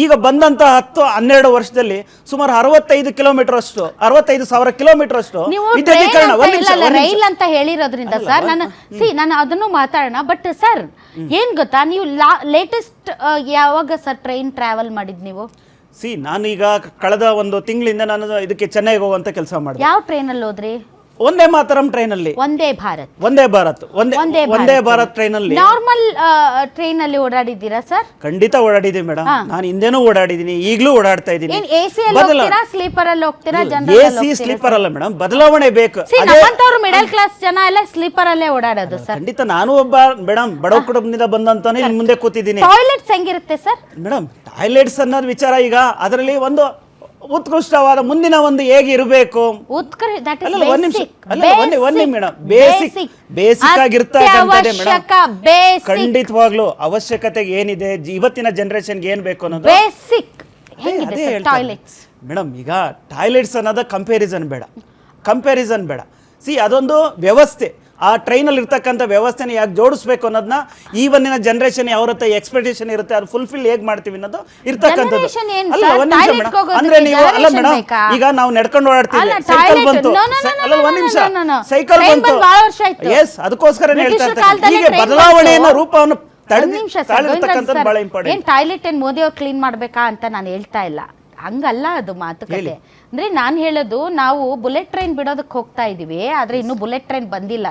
ಈಗ ಬಂದಂತ 10-12 ವರ್ಷದಲ್ಲಿ ಸುಮಾರು 65,000 ಕಿಲೋಮೀಟರ್ ಅಷ್ಟು ವಿದ್ಯುದೀಕರಣ. ರೈಲ್ ಅಂತ ಹೇಳಿರೋದ್ರಿಂದ ಸರ್ ನಾನು ಅದನ್ನು ಮಾತಾಡೋಣ. ಬಟ್ ಸರ್ ಏನ್ ಗೊತ್ತಾ, ನೀವು ಲೇಟೆಸ್ಟ್ ಯಾವಾಗ ಸರ್ ಟ್ರೈನ್ ಟ್ರಾವೆಲ್ ಮಾಡಿದ್ ನೀವು? ನಾನೀಗ ಕಳೆದ ಒಂದು ತಿಂಗಳಿಂದ ನಾನು ಇದಕ್ಕೆ ಚೆನ್ನೈಗೆ ಹೋಗುವಂತ ಕೆಲಸ ಮಾಡಿದೆ. ಯಾವ ಟ್ರೈನ್ ಅಲ್ಲಿ ಹೋದ್ರಿ? ಒಂದೇ ಮಾತರಂ ಟ್ರೈನ್ ಅಲ್ಲಿ. ಒಂದೇ ಭಾರತ್ ಟ್ರೈನ್ ಅಲ್ಲಿ. ನಾರ್ಮಲ್ ಟ್ರೈನ್ ಅಲ್ಲಿ ಓಡಾಡಿದ್ದೀರಾ ಸರ್? ಖಂಡಿತ ಓಡಾಡಿದ್ದೀನಿ ಮೇಡಮ್. ನಾನು ಹಿಂದೆನೂ ಓಡಾಡಿದ್ದೀನಿ, ಈಗಲೂ ಓಡಾಡ್ತಾ ಇದ್ದೀನಿ. ಎಸಿ ಅಲ್ಲಿ ಹೋಗ್ತೀರಾ, ಸ್ಲೀಪರ್ ಅಲ್ಲಿ ಹೋಗ್ತೀರಾ, ಜನರಲ್ ಎಸಿ ಸ್ಲೀಪರ್ ಅಲ್ಲ ಮೇಡಮ್, ಬದಲಾವಣೆ ಬೇಕು. ನಮ್ಮಂತವ್ರು ಮಿಡಲ್ ಕ್ಲಾಸ್ ಜನ ಎಲ್ಲ ಸ್ಲೀಪರ್ ಅಲ್ಲೇ ಓಡಾಡೋದು ಸರ್. ಖಂಡಿತ ನಾನು ಒಬ್ಬ ಮೇಡಮ್ ಬಡ ಕುಟುಂಬದಿಂದ ಬಂದಂತಾನೆ ಇಲ್ಲಿ ಮುಂದೆ ಕೂತಿದ್ದೀನಿ. ಟಾಯ್ಲೆಟ್ಸ್ ಹೆಂಗಿರುತ್ತೆ ಸರ್ ಮೇಡಮ್? ಟಾಯ್ಲೆಟ್ಸ್ ಅನ್ನೋದು ವಿಚಾರ ಈಗ ಅದರಲ್ಲಿ ಒಂದು ಉತ್ಕೃಷ್ಟವಾದ ಮುಂದಿನ ಒಂದು ಹೇಗೆ ಇರಬೇಕು, ಬೇಸಿಕ್ ಆಗಿರ್ತಕ್ಕಂಥದ್ದೇ ಮೇಡಮ್. ಖಂಡಿತವಾಗ್ಲೂ ಅವಶ್ಯಕತೆಗೆ ಏನಿದೆ, ಇವತ್ತಿನ ಜನರೇಷನ್ಗೆ ಏನ್ ಬೇಕು ಅನ್ನೋದು ಬೇಸಿಕ್ ಮೇಡಮ್. ಈಗ ಟಾಯ್ಲೆಟ್ಸ್ ಅನ್ನೋದು ಕಂಪ್ಯಾರಿಸನ್ ಬೇಡ. ಅದೊಂದು ವ್ಯವಸ್ಥೆ. ಆ ಟ್ರೈನಲ್ಲಿ ಇರ್ತಕ್ಕಂಥ ವ್ಯವಸ್ಥೆನ ಯಾಕೆ ಜೋಡಿಸ್ಬೇಕು ಅನ್ನೋದನ್ನ ಇವತ್ತಿನ ಜನರೇಷನ್ ಯಾವ ಎಕ್ಸ್ಪೆಕ್ಟೇಷನ್ ಇರುತ್ತೆ, ಅದು ಫುಲ್ಫಿಲ್ ಹೇಗೆ ಮಾಡ್ತೀವಿ ಅನ್ನೋದು ಇರ್ತಕ್ಕಂಥದ್ದು. ಅಲ್ಲ ಒಂದ್ ನಿಮಿಷ ಮೇಡಮ್, ಅಂದ್ರೆ ನೀವು ಅಲ್ಲ ಮೇಡಮ್, ಈಗ ನಾವು ನಡ್ಕೊಂಡು ಓಡಾಡ್ತೀವಿ, ಸೈಕಲ್ ಬಂತು, ಒಂದ್ ನಿಮಿಷ ಸೈಕಲ್ ಬಂತು, ಎಸ್ ಅದಕ್ಕೋಸ್ಕರ ಹೇಳ್ತಾ ಇರ್ತಾರೆ. ಹೀಗೆ ಬದಲಾವಣೆಯ ರೂಪವನ್ನು ತಾಳಿರ್ತಕ್ಕಂಥದ್ದು ಬಹಳ ಇಂಪಾರ್ಟೆಂಟ್. ಟಾಯ್ಲೆಟ್ ಏನ್ ಮೋದಿ ಅವ್ರು ಕ್ಲೀನ್ ಮಾಡ್ಬೇಕಾ ಅಂತ ನಾನು ಹೇಳ್ತಾ ಇಲ್ಲ, ಹಂಗಲ್ಲ ಅದು ಮಾತುಕತೆ. ಅಂದ್ರೆ ನಾನ್ ಹೇಳೋದು, ನಾವು ಬುಲೆಟ್ ಟ್ರೈನ್ ಬಿಡೋದಕ್ಕೆ ಹೋಗ್ತಾ ಇದೀವಿ, ಆದ್ರೆ ಇನ್ನು ಬುಲೆಟ್ ಟ್ರೈನ್ ಬಂದಿಲ್ಲ.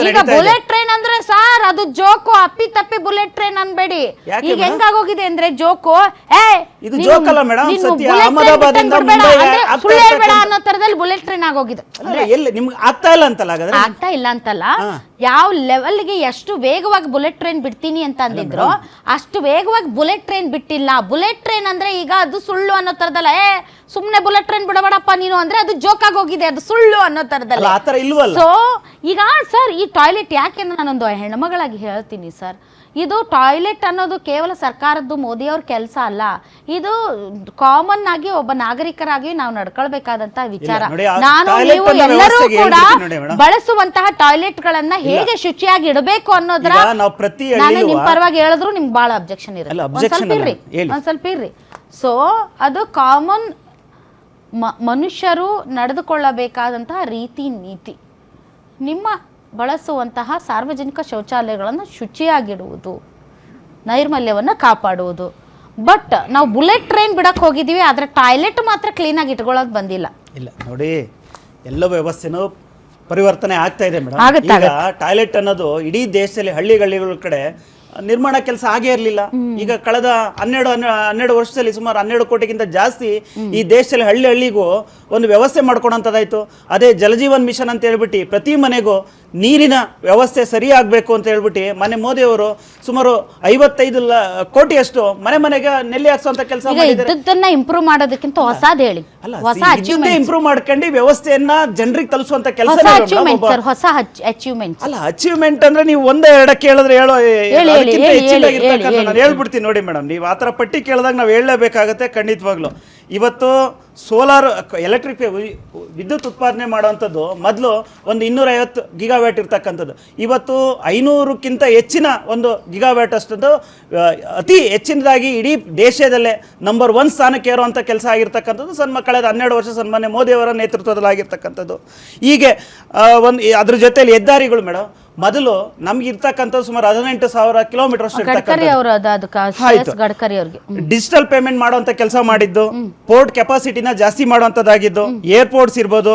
ಈಗ ಬುಲೆಟ್ ಟ್ರೈನ್ ಅಂದ್ರೆ ಸಾರ್ ಅದು ಜೋಕು, ಅಪ್ಪಿ ತಪ್ಪಿ ಬುಲೆಟ್ ಟ್ರೈನ್ ಅನ್ಬೇಡಿ. ಈಗ ಹೆಂಗಾಗೋಗಿದೆ ಅಂದ್ರೆ ಜೋಕು, ಸುಳ್ಳು ಹೇಳ್ಬೇಡ ಅನ್ನೋ ತರದಲ್ಲಿ ಬುಲೆಟ್ ಟ್ರೈನ್ ಆಗೋಗಿದೆ. ಆಗ್ತಾ ಇಲ್ಲ ಅಂತಲ್ಲ, ಯಾವ ಲೆವೆಲ್ಗೆ ಎಷ್ಟು ವೇಗವಾಗಿ ಬುಲೆಟ್ ಟ್ರೈನ್ ಬಿಡ್ತೀನಿ ಅಂತ ಅಂದಿದ್ರು ಅಷ್ಟು ವೇಗವಾಗಿ ಬುಲೆಟ್ ಟ್ರೈನ್ ಬಿಟ್ಟಿಲ್ಲ. ಬುಲೆಟ್ ಟ್ರೈನ್ ಅಂದ್ರೆ ಈಗ ಅದು ಸುಳ್ಳು ಅನ್ನೋ ತರದಲ್ಲ, ಸುಮ್ನೆ ಬುಲೆಟ್ ಟ್ರೈನ್ ಬಿಡಬೇಡಪ್ಪ ನೀನು ಅಂದ್ರೆ ಅದು ಜೋಕಾಗಿ ಹೋಗಿದೆ, ಅದು ಸುಳ್ಳು ಅನ್ನೋ ತರದಲ್ಲ. ಸೊ ಈಗ ಸರ್ ಈ ಟಾಯ್ಲೆಟ್ ಯಾಕೆಂದ್ರೆ ನಾನೊಂದು ಹೆಣ್ಮಗಳಾಗಿ ಹೇಳ್ತೀನಿ ಸರ್, ಇದು ಟಾಯ್ಲೆಟ್ ಅನ್ನೋದು ಕೇವಲ ಸರ್ಕಾರದ್ದು ಮೋದಿಯವ್ರ ಕೆಲಸ ಅಲ್ಲ, ಇದು ಕಾಮನ್ ಆಗಿ ಒಬ್ಬ ನಾಗರಿಕರಾಗಿ ನಾವು ನಡ್ಕೊಳ್ಬೇಕಾದಂತಹ ವಿಚಾರ. ನಾನು ನೀವು ಎಲ್ಲರೂ ಕೂಡ ಬಳಸುವಂತಹ ಟಾಯ್ಲೆಟ್ ಗಳನ್ನ ಹೇಗೆ ಶುಚಿಯಾಗಿ ಇಡಬೇಕು ಅನ್ನೋದ್ರ ನಾನು ನಿಮ್ ಪರವಾಗಿ ಹೇಳಿದ್ರು ನಿಮ್ಗೆ ಬಹಳ ಅಬ್ಜೆಕ್ಷನ್ ಇರುತ್ತೆ. ಒಂದ್ ಸ್ವಲ್ಪ ಇರ್ರಿ. ಸೊ ಅದು ಕಾಮನ್ ಮನುಷ್ಯರು ನಡೆದುಕೊಳ್ಳಬೇಕಾದಂತಹ ರೀತಿ ನೀತಿ. ನಿಮ್ಮ ಬಳಸುವಂತಹ ಸಾರ್ವಜನಿಕ ಶೌಚಾಲಯಗಳನ್ನು ಶುಚಿಯಾಗಿಡುವುದು, ನೈರ್ಮಲ್ಯವನ್ನು ಕಾಪಾಡುವುದು. ಬಟ್ ನಾವು ಬುಲೆಟ್ ಟ್ರೈನ್ ಬಿಡಕ್ಕೆ ಹೋಗಿದ್ದೀವಿ, ಆದರೆ ಟಾಯ್ಲೆಟ್ ಮಾತ್ರ ಕ್ಲೀನಾಗಿ ಇಟ್ಕೊಳ್ಳೋದು ಬಂದಿಲ್ಲ. ಇಲ್ಲ ನೋಡಿ, ಎಲ್ಲ ವ್ಯವಸ್ಥೆನೂ ಪರಿವರ್ತನೆ ಆಗ್ತಾ ಇದೆ ಮೇಡಮ್. ಈಗ ಟಾಯ್ಲೆಟ್ ಅನ್ನೋದು ಇಡೀ ದೇಶದಲ್ಲಿ ಹಳ್ಳಿಗಳ ಕಡೆ ನಿರ್ಮಾಣ ಕೆಲಸ ಆಗೇ ಇರಲಿಲ್ಲ. ಈಗ ಕಳೆದ 12 ವರ್ಷದಲ್ಲಿ ಸುಮಾರು 12 ಕೋಟಿಗಿಂತ ಜಾಸ್ತಿ ಈ ದೇಶದಲ್ಲಿ ಹಳ್ಳಿಗೂ ಒಂದು ವ್ಯವಸ್ಥೆ ಮಾಡ್ಕೊಳಂತದಾಯ್ತು. ಅದೇ ಜಲಜೀವನ್ ಮಿಷನ್ ಅಂತ ಹೇಳ್ಬಿಟ್ಟು ಪ್ರತಿ ಮನೆಗೂ ನೀರಿನ ವ್ಯವಸ್ಥೆ ಸರಿ ಆಗ್ಬೇಕು ಅಂತ ಹೇಳ್ಬಿಟ್ಟು ಮನೆ ಮೋದಿ ಅವರು ಸುಮಾರು 55 ಕೋಟಿಯಷ್ಟು ಮನೆಗೆ ನೆಲ್ಲಿ ಹಾಕ್ಸುವಂತ ಕೆಲಸ ಮಾಡಿದ್ದಾರೆ. ಇಂಪ್ರೂವ್ ಮಾಡೋದಕ್ಕಿಂತ ಹೊಸದು ಹೇಳಿ, ಇಂಪ್ರೂವ್ ಮಾಡ್ಕೊಂಡು ವ್ಯವಸ್ಥೆಯನ್ನ ಜನರಿಗೆ ತಲುಪಿಸುವಂತ ಕೆಲಸ. ಹೊಸ ಅಚೀವ್ಮೆಂಟ್ ಅಲ್ಲ, ಅಚೀವ್ಮೆಂಟ್ ಅಂದ್ರೆ ನೀವು ಒಂದೇ ಎರಡ ಕೇಳಿದ್ರೆ ನಾನು ಹೇಳ್ಬಿಡ್ತೀನಿ ನೋಡಿ ಮೇಡಮ್. ನೀವು ಆತರ ಪಟ್ಟಿ ಕೇಳಿದಾಗ ನಾವು ಹೇಳಲೇಬೇಕಾಗತ್ತೆ ಖಂಡಿತವಾಗ್ಲು. ಇವತ್ತು ಸೋಲಾರ್ ಎಲೆಕ್ಟ್ರಿಕ್ ವಿದ್ಯುತ್ ಉತ್ಪಾದನೆ ಮಾಡುವಂಥದ್ದು ಮೊದಲು ಒಂದು 250 ಗಿಗಾವ್ಯಾಟ್ ಇರ್ತಕ್ಕಂಥದ್ದು, ಇವತ್ತು 500ಕ್ಕಿಂತ ಹೆಚ್ಚಿನ ಒಂದು ಗಿಗಾವ್ಯಾಟ್ ಅಷ್ಟೊಂದು ಅತಿ ಹೆಚ್ಚಿನದಾಗಿ ಇಡೀ ದೇಶದಲ್ಲೇ ನಂಬರ್ 1 ಸ್ಥಾನಕ್ಕೆ ಏರುವಂಥ ಕೆಲಸ ಆಗಿರ್ತಕ್ಕಂಥದ್ದು ಕಳೆದ 12 ವರ್ಷ ಸನ್ಮಾನ್ಯ ಮೋದಿಯವರ ನೇತೃತ್ವದಲ್ಲಿ ಆಗಿರ್ತಕ್ಕಂಥದ್ದು. ಹೀಗೆ ಅದ್ರ ಜೊತೆಲಿ ಹೆದ್ದಾರಿಗಳು ಮೇಡಮ್, ಮೊದಲು ನಮ್ಗೆ ಇರ್ತಕ್ಕಂಥ ಸುಮಾರು 18,000 ಕಿಲೋಮೀಟರ್ ಅಷ್ಟು ಡಿಜಿಟಲ್ ಪೇಮೆಂಟ್ ಮಾಡುವಂತ ಕೆಲಸ ಮಾಡಿದ್ದು, ಪೋರ್ಟ್ ಕೆಪಾಸಿಟಿನ ಜಾಸ್ತಿ ಮಾಡುವಂಥದ್ದಾಗಿದ್ದು, ಏರ್ಪೋರ್ಟ್ಸ್ ಇರ್ಬೋದು,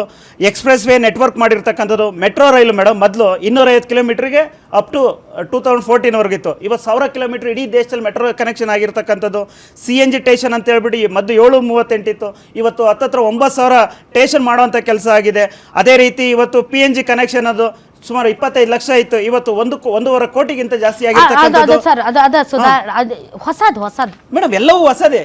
ಎಕ್ಸ್ಪ್ರೆಸ್ ವೇ ನೆಟ್ವರ್ಕ್ ಮಾಡಿರ್ತಕ್ಕಂಥದ್ದು. ಮೆಟ್ರೋ ರೈಲು ಮೇಡಮ್ ಮೊದಲು 250 ಕಿಲೋಮೀಟರ್ಗೆ ಅಪ್ ಟು 2014 ವರೆಗಿತ್ತು, ಇವತ್ತು 1000 ಕಿಲೋಮೀಟರ್ ಇಡೀ ದೇಶದಲ್ಲಿ ಮೆಟ್ರೋ ಕನೆಕ್ಷನ್ ಆಗಿರ್ತಕ್ಕಂಥದ್ದು. CNG ಸ್ಟೇಷನ್ ಅಂತ ಹೇಳ್ಬಿಟ್ಟು ಮೊದಲು 738 ಇತ್ತು, ಇವತ್ತು ಹತ್ತತ್ರ 9,000 ಸ್ಟೇಷನ್ ಮಾಡುವಂಥ ಕೆಲಸ ಆಗಿದೆ. ಅದೇ ರೀತಿ ಇವತ್ತು PNG ಕನೆಕ್ಷನ್ ಅದು ಸುಮಾರು 25 ಲಕ್ಷ ಇತ್ತು, ಇವತ್ತು 1.5 ಕೋಟಿಗಿಂತ ಜಾಸ್ತಿ ಆಗಿರ್ತಕ್ಕಂಥದ್ದು. ಮೇಡಮ್ ಎಲ್ಲವೂ ಹೊಸದೇ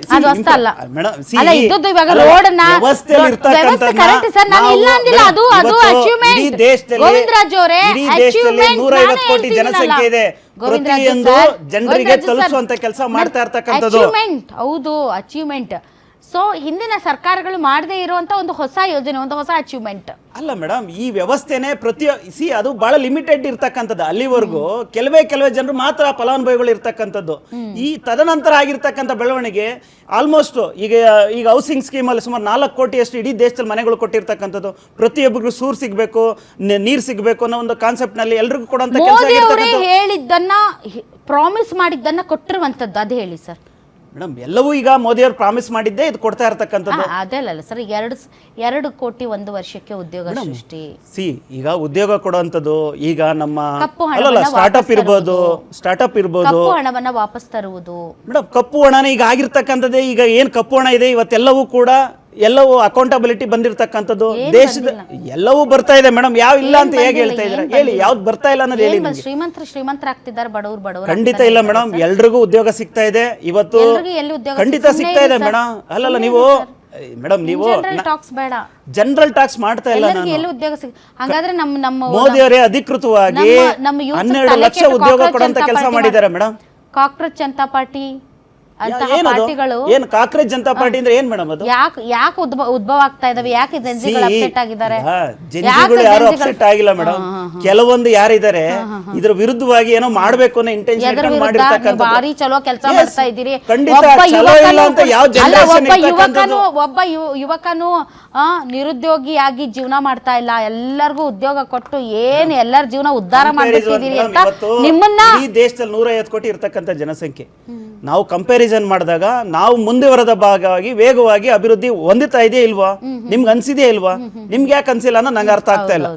ದೇಶದಲ್ಲಿ 150 ಕೋಟಿ ಜನಸಂಖ್ಯೆ ಇದೆ, ಪ್ರತಿಯೊಂದು ಜನರಿಗೆ ತಲುಪಿಸುವಂತ ಕೆಲಸ ಮಾಡ್ತಾ ಇರ್ತಕ್ಕಂಥದ್ದು. ಹೌದು, ಅಚೀವ್ಮೆಂಟ್. ಸೊ ಹಿಂದಿನ ಸರ್ಕಾರಗಳು ಮಾಡದೇ ಇರುವಂತ ಒಂದು ಹೊಸ ಯೋಜನೆ, ಒಂದು ಹೊಸ ಅಚೀವ್ಮೆಂಟ್. ಅಲ್ಲ ಮೇಡಮ್, ಈ ವ್ಯವಸ್ಥೆನೇ ಅದು ಬಹಳ ಲಿಮಿಟೆಡ್ ಇರ್ತಕ್ಕಂಥದ್ದು. ಅಲ್ಲಿವರೆಗೂ ಕೆಲವೇ ಜನರು ಮಾತ್ರ ಫಲಾನುಭವಿಗಳು ಇರ್ತಕ್ಕಂಥದ್ದು. ಈ ತದನಂತರ ಆಗಿರ್ತಕ್ಕಂಥ ಬೆಳವಣಿಗೆ ಆಲ್ಮೋಸ್ಟ್ ಈಗ ಹೌಸಿಂಗ್ ಸ್ಕೀಮಲ್ಲಿ ಸುಮಾರು 4 ಕೋಟಿಯಷ್ಟು ಇಡೀ ದೇಶದಲ್ಲಿ ಮನೆಗಳು ಕೊಟ್ಟಿರ್ತಕ್ಕಂಥದ್ದು. ಪ್ರತಿಯೊಬ್ಬರಿಗೂ ಸೂರು ಸಿಗಬೇಕು, ನೀರು ಸಿಗಬೇಕು ಅನ್ನೋ ಒಂದು ಕಾನ್ಸೆಪ್ಟ್ನಲ್ಲಿ ಎಲ್ರಿಗೂ ಕೊಡುವಂಥ ಕೆಲಸ ಮೋದಿ ಅವರೇ ಆಗಿರ್ತಕ್ಕಂಥದ್ದು. ಹೇಳಿದ್ದನ್ನ ಪ್ರಾಮಿಸ್ ಮಾಡಿದ್ದನ್ನ ಕೊಟ್ಟಿರುವಂತದ್ದು ಅದು ಹೇಳಿ ಸರ್. ಮೇಡಮ್, ಎಲ್ಲವೂ ಈಗ ಮೋದಿಯವರು ಪ್ರಾಮಿಸ್ ಮಾಡಿದ್ದೇ ಇದು ಕೊಡ್ತಾ ಇರ್ತಕ್ಕಂಥದ್ದು. ಅದಲ್ಲ ಸರ್, 2 ಕೋಟಿ 1 ವರ್ಷಕ್ಕೆ ಉದ್ಯೋಗ ಸೃಷ್ಟಿ. ಈಗ ಉದ್ಯೋಗ ಕೊಡುವಂಥದ್ದು ಈಗ ನಮ್ಮ ಕಪ್ಪು ಹಣವನ್ನ ಸ್ಟಾರ್ಟ್ಅಪ್ ಇರ್ಬೋದು, ಕಪ್ಪು ಹಣವನ್ನ ವಾಪಸ್ ತರುವುದು. ಮೇಡಮ್, ಕಪ್ಪು ಹಣನೇ ಈಗ ಆಗಿರ್ತಕ್ಕಂಥದ್ದೇ. ಈಗ ಏನ್ ಕಪ್ಪು ಹಣ ಇದೆ ಇವತ್ತೆಲ್ಲವೂ ಕೂಡ ಎಲ್ಲವೂ ಅಕೌಂಟಬಿಲಿಟಿ ಬಂದಿರತಕ್ಕಂಥದ್ದು ದೇಶದ ಎಲ್ಲವೂ ಬರ್ತಾ ಇದೆ ಮೇಡಮ್. ಯಾವ ಇಲ್ಲ ಅಂತ ಹೇಗೆ ಹೇಳ್ತಾ ಇದ್ದಾರೆ ಹೇಳಿ? ಯಾವ್ದು ಬರ್ತಾ ಇಲ್ಲ ಅನ್ನೋದು ಹೇಳಿ. ಶ್ರೀಮಂತರಾಗ್ತಿದ್ದಾರೆ, ಬಡವರು ಖಂಡಿತ ಇಲ್ಲ ಮೇಡಮ್, ಎಲ್ರಿಗೂ ಉದ್ಯೋಗ ಸಿಗ್ತಾ ಇದೆ ಇವತ್ತು, ಖಂಡಿತ ಸಿಗ್ತಾ ಇದೆ ಮೇಡಮ್. ಅಲ್ಲಲ್ಲ ನೀವು ಮೇಡಮ್, ನೀವು ಜನರಲ್ ಟ್ಯಾಕ್ಸ್ ಮಾಡ್ತಾ ಇಲ್ಲ. ಹಾಗಾದ್ರೆ ನಮ್ಮ ಮೋದಿ ಅವರೇ ಅಧಿಕೃತವಾಗಿ 12 ಲಕ್ಷ ಉದ್ಯೋಗ ಕೊಡುವಂತ ಕೆಲಸ ಮಾಡಿದ್ದಾರೆ ಮೇಡಮ್. ಕಾಕ್ರೋಚ್ ಜನತಾ ಪಾರ್ಟಿ ಏನ್ ಕಾಕ್ರೋಚ್ ಜನತಾ ಪಾರ್ಟಿ ಅಂದ್ರೆ ಏನ್ ಮೇಡಮ್? ಅದು ಯಾಕೆ ಉದ್ಭವ ಆಗ್ತಾ ಇದಾವೆ? ಯಾಕೆ ಜೆನ್ಸಿಗಳು ಅಪ್ಸೆಟ್ ಆಗಿದ್ದಾರೆ? ಜೆನ್ಸಿಗಳು ಯಾರು ಅಪ್ಸೆಟ್ ಆಗಿಲ್ಲ ಮೇಡಮ್. ಕೆಲವೊಂದು ಯಾರಿದ್ದಾರೆ ಇದ್ರ ವಿರುದ್ಧವಾಗಿ ಏನೋ ಮಾಡ್ಬೇಕು ಅನ್ನೋ ಇಂಟೆನ್ಷನ್ ಮಾಡಿರ್ತಕ್ಕಂಥ ಭಾರಿ ಚಲೋ ಕೆಲಸ ಮಾಡ್ತಾ ಇದ್ದೀರಿ. ಖಂಡಿತ ಚಲೋ ಇಲ್ಲ ಅಂತ ಯಾವ ಜನರೇಷನ್ ಒಬ್ಬ ಯುವಕನು ನಿರುದ್ಯೋಗಿಯಾಗಿ ಜೀವನ ಮಾಡ್ತಾ ಇಲ್ಲ, ಎಲ್ಲರಿಗೂ ಉದ್ಯೋಗ ಕೊಟ್ಟು ಏನ್ ಎಲ್ಲರ ಜೀವನ ಉದ್ಧಾರ ಮಾಡ್ಬಿಟ್ಟಿದ್ದೀರಿ ಅಂತ ನಿಮ್ಮನ್ನ. ಈ ದೇಶದಲ್ಲಿ 150 ಕೋಟಿ ಇರ್ತಕ್ಕಂಥ ಜನಸಂಖ್ಯೆ, ನಾವು ಕಂಪ್ಯಾರಿಸನ್ ಮಾಡಿದಾಗ ನಾವು ಮುಂದುವರೆದ ಭಾಗವಾಗಿ ವೇಗವಾಗಿ ಅಭಿವೃದ್ಧಿ ಹೊಂದುತ್ತಾ ಇದೆಯಾ ಇಲ್ವಾ? ನಿಮ್ಗೆ ಅನ್ಸಿದೆಯಾ ಇಲ್ವಾ? ನಿಮ್ಗೆ ಯಾಕೆ ಅನ್ಸಿಲ್ಲ ಅನ್ನೋ ನಂಗೆ ಅರ್ಥ ಆಗ್ತಾ ಇಲ್ಲ.